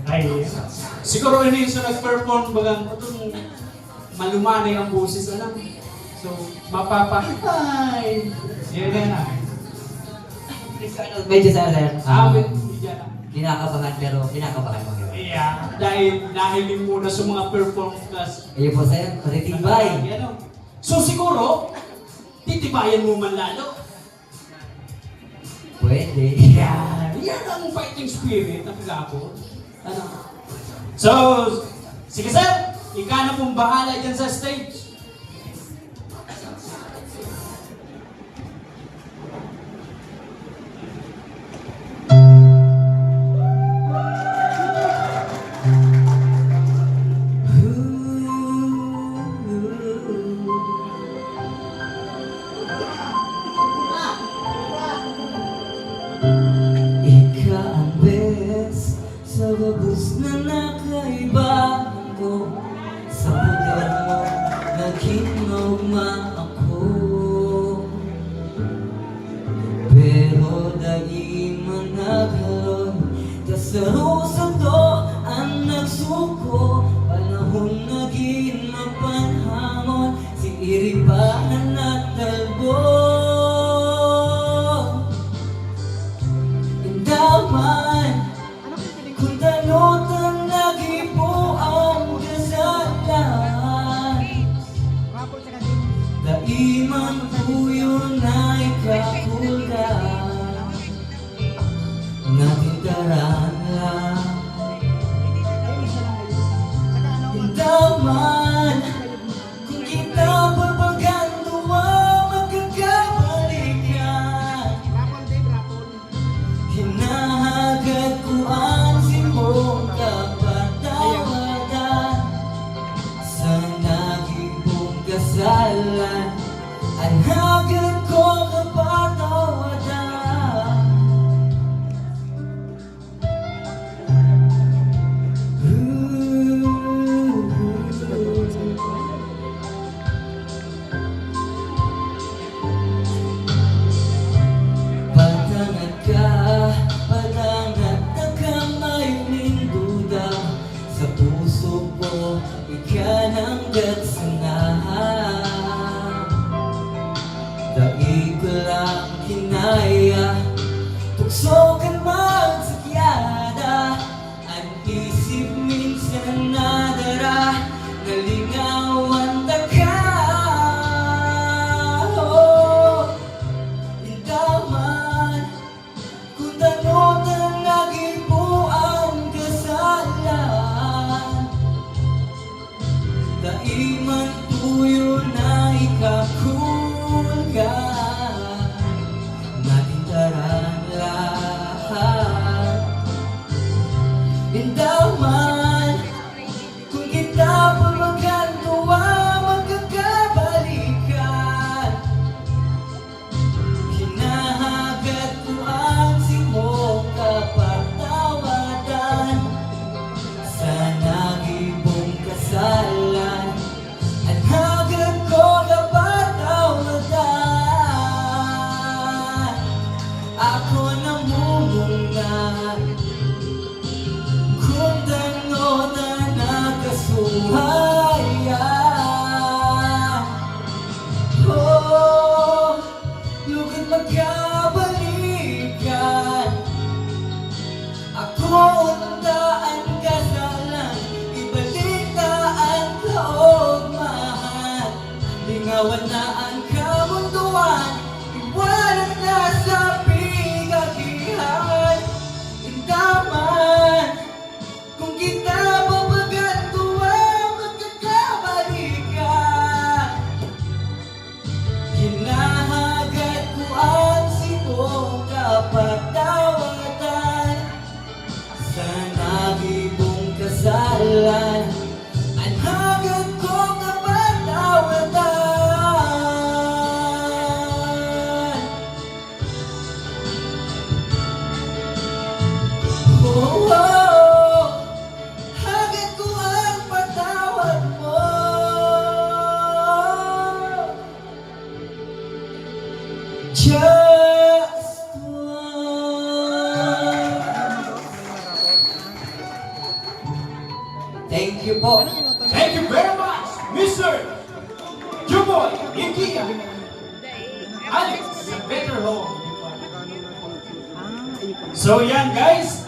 Ay, siguro ini sa nag-perform bagang itong malumanay ang boses, alam. So, mapapakitay. Yan na. Medyo sa sir. Amin, yan na. Kinakabahan pero kinakabahan mo. Yeah, dahil din muna sa mga performance. Ayun po sir, matitibay. Ano. So siguro, titibayan mo man lalo. Pwede. Yan ang fighting spirit ng Gapo. Ano? So, sige sir, ikaw na pong bahala dyan sa stage. Sa babos na nakaibahan ko, sa poder mo naghinugma ako. Pero dahil man naghalon, kasarusang to ang nagsuko. Panahon naging mapanhamon, si iripahan at talbo. Indaman kung tanot ang nagipo ang kasalan, daiman puyo na ikakulang, natindaran lang. Indaman kung kita babaganduwa, magkakabalikan. Hinahagad ko ang simong kapatawadan sa nagibong kasalan. Ang hagad ko kapatawadan. Patangat ka, patangat na kamay ning duda. Sa puso ko, ika nang gatsanahan. Daig ko lang kinaya, tuksokan magsakyada. Ang isip minsan nadara, nalingawan ta ka. Indaman kung tanot ang nagipo ang kasalan, daiman tuyo na ikakulga, natindaran lahat. Indaman kung kita pamagantuwa, magkakabalikan. Hinahagad ko ang simong kapatawadan sa nagibong kasalan. Ang hagad ko kapatawadan. Ako namumungnan kung tanot na nakasuhayan. Oh, lugod magkabalikan. Ako undaan kasalan, ibalik na ang kaugmahan. Lingawan na ang kamunduan, iwanan na sa pigagihan. Indaman kung kita babagantuwa, magkakabalikan. Hinahagad ko ang simong kapatawadan sa nagibong kasalan. Ang hagad ko kapatawadan. Oh, oh, hagad ko ang patawad mo. Just one. Thank you po. Thank you very much, Mr. Juboy Ikia. Alex, better home. So yan guys,